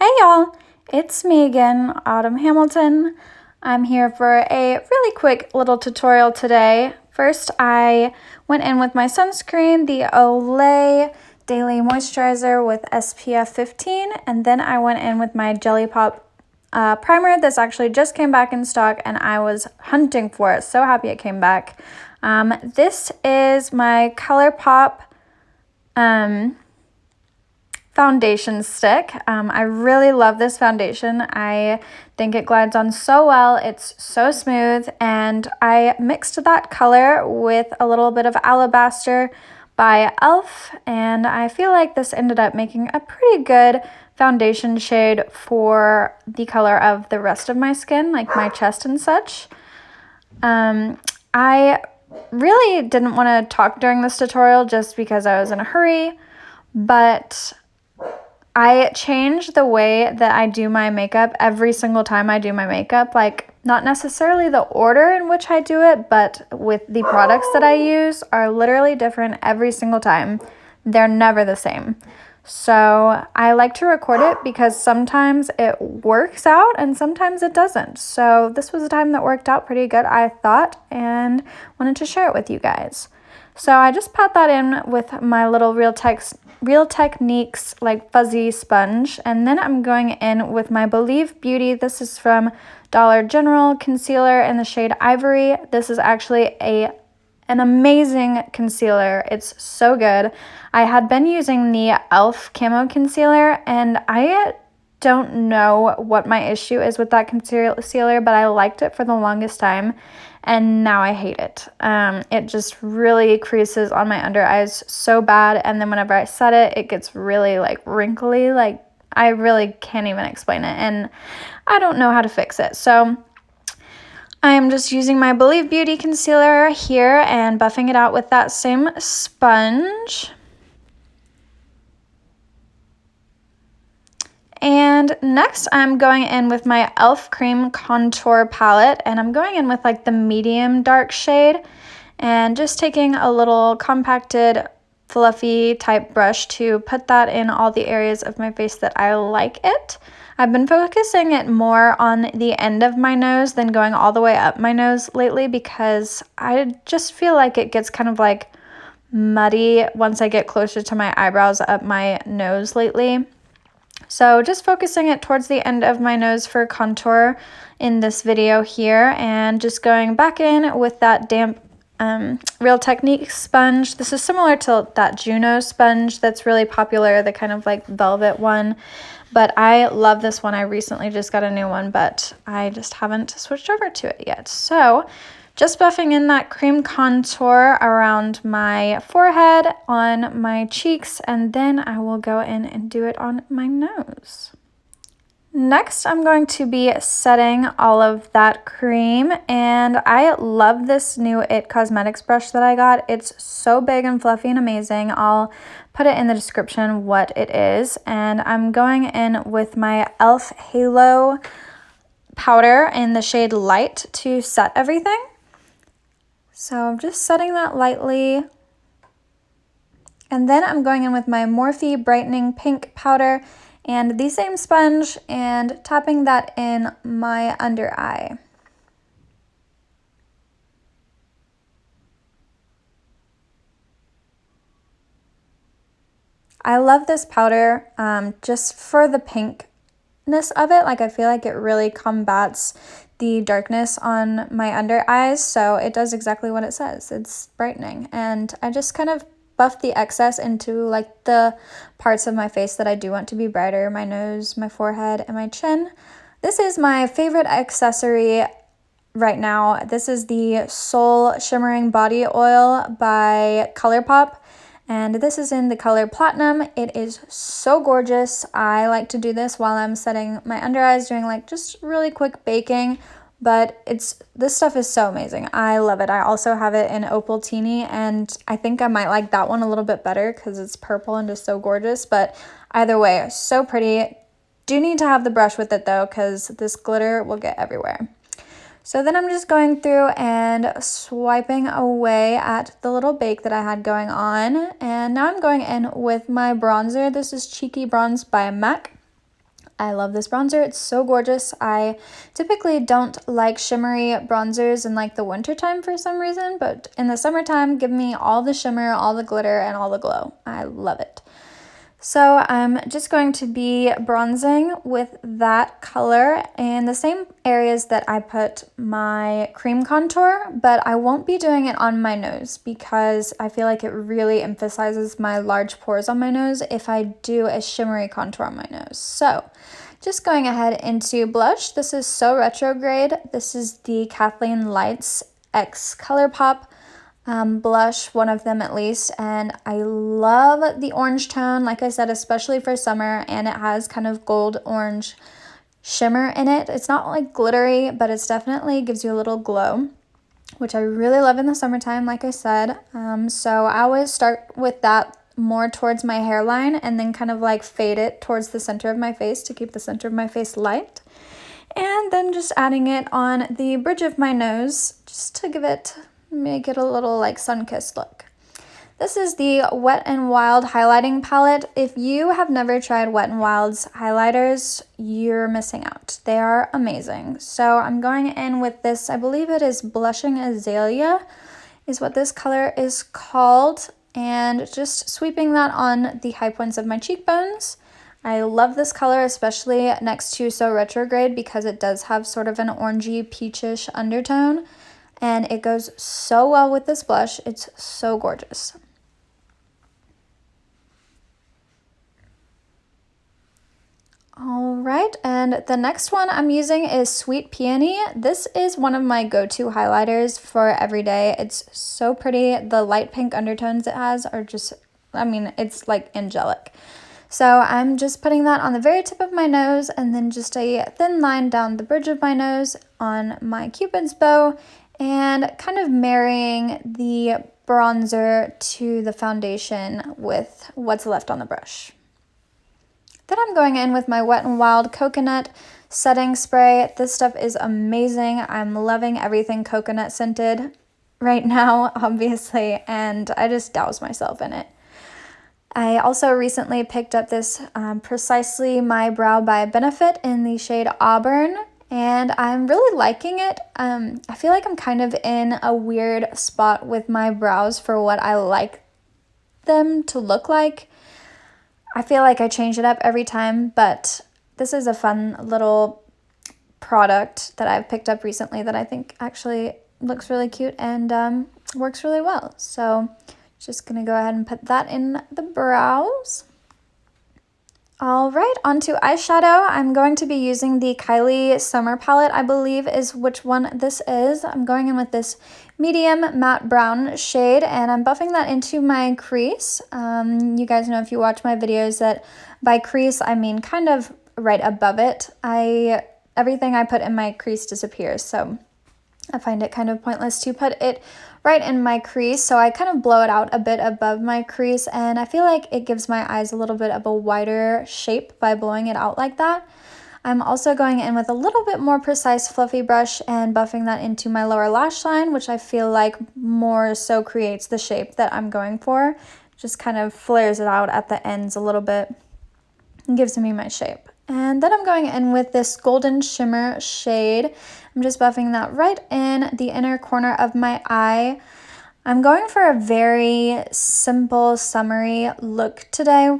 Hey y'all, it's me again, Autumn Hamilton. I'm here for a really quick little tutorial today. First, I went in with my sunscreen, the Olay Daily Moisturizer with SPF 15, and then I went in with my Jelly Pop primer. This actually just came back in stock and I was hunting for it. So happy it came back. This is my Colourpop foundation stick. I really love this foundation. I think it glides on so well. It's so smooth, and I mixed that color with a little bit of alabaster by e.l.f. and I feel like this ended up making a pretty good foundation shade for the color of the rest of my skin, like my chest and such. I really didn't want to talk during this tutorial just because I was in a hurry, but I change the way that I do my makeup every single time I do my makeup. Like, not necessarily the order in which I do it, but with the products that I use are literally different every single time. They're never the same. So I like to record it because sometimes it works out and sometimes it doesn't. So this was a time that worked out pretty good, I thought, and wanted to share it with you guys. So I just pat that in with my little Real Techniques like fuzzy sponge, and then I'm going in with my Believe Beauty. This is from Dollar General concealer in the shade Ivory. This is actually an amazing concealer. It's so good. I had been using the e.l.f. Camo Concealer, and I don't know what my issue is with that concealer, but I liked it for the longest time, and now I hate it. It just really creases on my under eyes so bad, and then whenever I set it, it gets really like wrinkly. Like, I really can't even explain it, and I don't know how to fix it. So I am just using my Believe Beauty concealer here and buffing it out with that same sponge. And next I'm going in with my e.l.f. Cream Contour Palette, and I'm going in with like the medium dark shade and just taking a little compacted fluffy type brush to put that in all the areas of my face that I like it. I've been focusing it more on the end of my nose than going all the way up my nose lately, because I just feel like it gets kind of like muddy once I get closer to my eyebrows up my nose lately. So just focusing it towards the end of my nose for contour in this video here, and just going back in with that damp Real Techniques sponge. This is similar to that Juno sponge that's really popular, the kind of like velvet one, but I love this one. I recently just got a new one, but I just haven't switched over to it yet. So just buffing in that cream contour around my forehead, on my cheeks, and then I will go in and do it on my nose. Next, I'm going to be setting all of that cream, and I love this new IT Cosmetics brush that I got. It's so big and fluffy and amazing. I'll put it in the description what it is, and I'm going in with my e.l.f. Halo powder in the shade Light to set everything. So I'm just setting that lightly, and then I'm going in with my Morphe Brightening Pink powder and the same sponge and tapping that in my under eye. I love this powder just for the pinkness of it. Like, I feel like it really combats the darkness on my under eyes, so it does exactly what it says. It's brightening, and I just kind of buff the excess into like the parts of my face that I do want to be brighter: my nose, my forehead, and my chin. This is my favorite accessory right now. This is the Sol Shimmering Body Oil by Colourpop, and this is in the color Platinum. It is so gorgeous. I like to do this while I'm setting my under eyes, doing like just really quick baking, but this stuff is so amazing. I love it. I also have it in Opal Teeny, and I think I might like that one a little bit better because it's purple and just so gorgeous, but either way, so pretty. Do need to have the brush with it though, because this glitter will get everywhere. So then I'm just going through and swiping away at the little bake that I had going on. And now I'm going in with my bronzer. This is Cheeky Bronze by MAC. I love this bronzer. It's so gorgeous. I typically don't like shimmery bronzers in like the winter time for some reason, but in the summertime, give me all the shimmer, all the glitter, and all the glow. I love it. So I'm just going to be bronzing with that color in the same areas that I put my cream contour, but I won't be doing it on my nose because I feel like it really emphasizes my large pores on my nose if I do a shimmery contour on my nose. So just going ahead into blush. This is So Retrograde. This is the Kathleen Lights X Colourpop blush, one of them at least, and I love the orange tone, like I said, especially for summer, and it has kind of gold orange shimmer in it. It's not like glittery, but it's definitely gives you a little glow, which I really love in the summertime, like I said. So I always start with that more towards my hairline and then kind of like fade it towards the center of my face to keep the center of my face light, and then just adding it on the bridge of my nose just to make it a little like sun-kissed look. This is the Wet n Wild highlighting palette. If you have never tried Wet n Wild's highlighters, you're missing out. They are amazing. So I'm going in with this, I believe it is Blushing Azalea is what this color is called, and just sweeping that on the high points of my cheekbones. I love this color, especially next to So Retrograde, because it does have sort of an orangey peachish undertone. And it goes so well with this blush. It's so gorgeous. All right, and the next one I'm using is Sweet Peony. This is one of my go-to highlighters for every day. It's so pretty. The light pink undertones it has are just, I mean, it's like angelic. So I'm just putting that on the very tip of my nose and then just a thin line down the bridge of my nose on my Cupid's bow, and kind of marrying the bronzer to the foundation with what's left on the brush. Then I'm going in with my Wet n Wild Coconut Setting Spray. This stuff is amazing. I'm loving everything coconut scented right now, obviously, and I just douse myself in it. I also recently picked up this Precisely My Brow by Benefit in the shade Auburn, and I'm really liking it. I feel like I'm kind of in a weird spot with my brows for what I like them to look like. I feel like I change it up every time, but this is a fun little product that I've picked up recently that I think actually looks really cute and works really well. So just gonna go ahead and put that in the brows. All right, onto eyeshadow. I'm going to be using the Kylie Summer palette, I believe is which one this is. I'm going in with this medium matte brown shade, and I'm buffing that into my crease. You guys know if you watch my videos that by crease, I mean kind of right above it. Everything I put in my crease disappears, so I find it kind of pointless to put it right in my crease, so I kind of blow it out a bit above my crease, and I feel like it gives my eyes a little bit of a wider shape by blowing it out like that. I'm also going in with a little bit more precise fluffy brush and buffing that into my lower lash line, which I feel like more so creates the shape that I'm going for. Just kind of flares it out at the ends a little bit and gives me my shape. And then I'm going in with this golden shimmer shade. I'm just buffing that right in the inner corner of my eye. I'm going for a very simple, summery look today.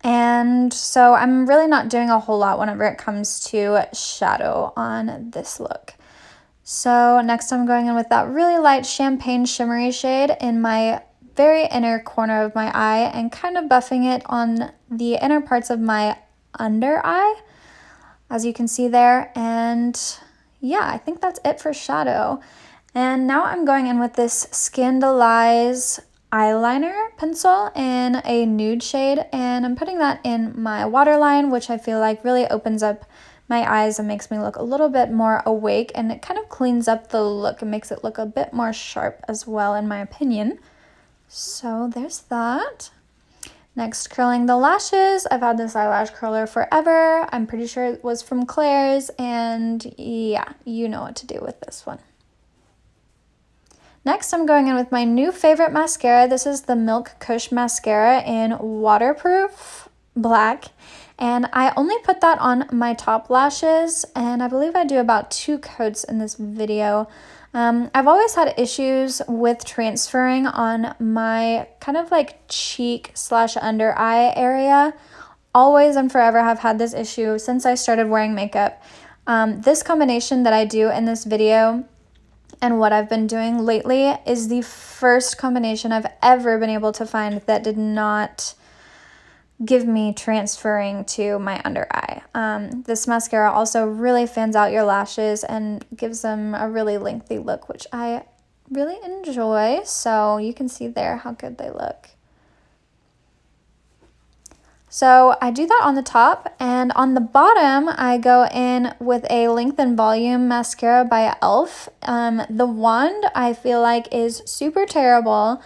And so I'm really not doing a whole lot whenever it comes to shadow on this look. So next I'm going in with that really light champagne shimmery shade in my very inner corner of my eye and kind of buffing it on the inner parts of my under eye, as you can see there. And yeah, I think that's it for shadow. And now I'm going in with this Scandalize eyeliner pencil in a nude shade, and I'm putting that in my waterline, which I feel like really opens up my eyes and makes me look a little bit more awake, and it kind of cleans up the look and makes it look a bit more sharp as well, in my opinion. So there's that. Next, curling the lashes. I've had this eyelash curler forever. I'm pretty sure it was from Claire's, and yeah, you know what to do with this one. Next, I'm going in with my new favorite mascara. This is the Milk Kush mascara in waterproof black, And I only put that on my top lashes, and I believe I do about 2 coats in this video. I've always had issues with transferring on my kind of like cheek / under eye area. Always and forever have had this issue since I started wearing makeup. This combination that I do in this video and what I've been doing lately is the first combination I've ever been able to find that did not give me transferring to my under eye. This mascara also really fans out your lashes and gives them a really lengthy look, which I really enjoy. So you can see there how good they look. So I do that on the top, and on the bottom I go in with a Length and Volume mascara by e.l.f. The wand I feel like is super terrible,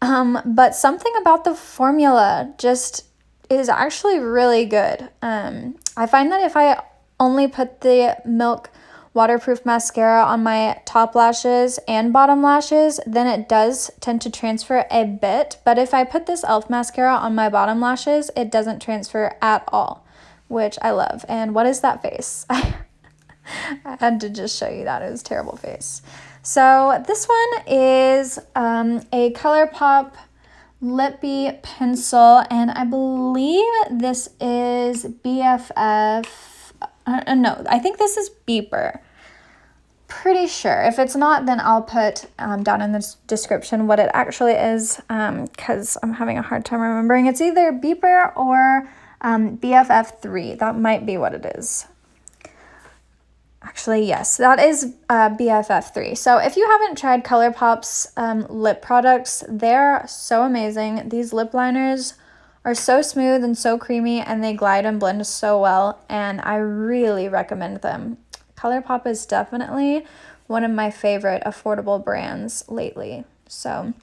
but something about the formula just is actually really good. I find that if I only put the Milk waterproof mascara on my top lashes and bottom lashes, then it does tend to transfer a bit. But if I put this e.l.f. mascara on my bottom lashes, it doesn't transfer at all, which I love. And what is that face? I had to just show you that. It was a terrible face. So this one is a Colourpop lippie pencil, and I believe this is BFF. No, I think this is Beeper. Pretty sure. If it's not, then I'll put down in the description what it actually is, because I'm having a hard time remembering. It's either Beeper or BFF3. That might be what it is. Actually, yes, that is BFF3. So if you haven't tried Colourpop's lip products, they're so amazing. These lip liners are so smooth and so creamy, and they glide and blend so well, and I really recommend them. Colourpop is definitely one of my favorite affordable brands lately. So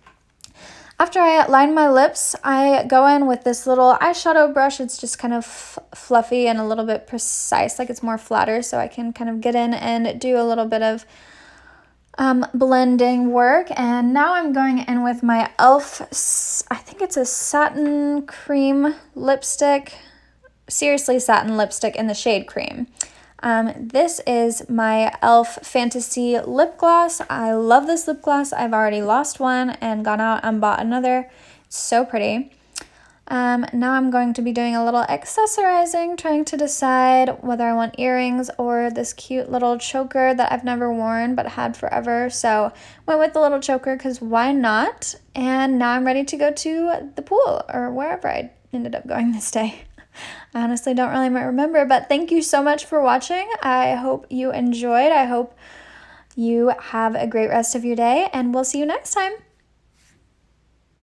after I line my lips, I go in with this little eyeshadow brush. It's just kind of fluffy and a little bit precise, like it's more flatter, so I can kind of get in and do a little bit of blending work. And now I'm going in with my e.l.f. I think it's a satin cream lipstick. Seriously, satin lipstick in the shade Cream. This is my e.l.f. Fantasy lip gloss. I love this lip gloss. I've already lost one and gone out and bought another. It's so pretty. Now I'm going to be doing a little accessorizing, trying to decide whether I want earrings or this cute little choker that I've never worn but had forever. So went with the little choker because why not? And now I'm ready to go to the pool or wherever I ended up going this day. I honestly don't really remember, but thank you so much for watching. I hope you enjoyed. I hope you have a great rest of your day, and we'll see you next time.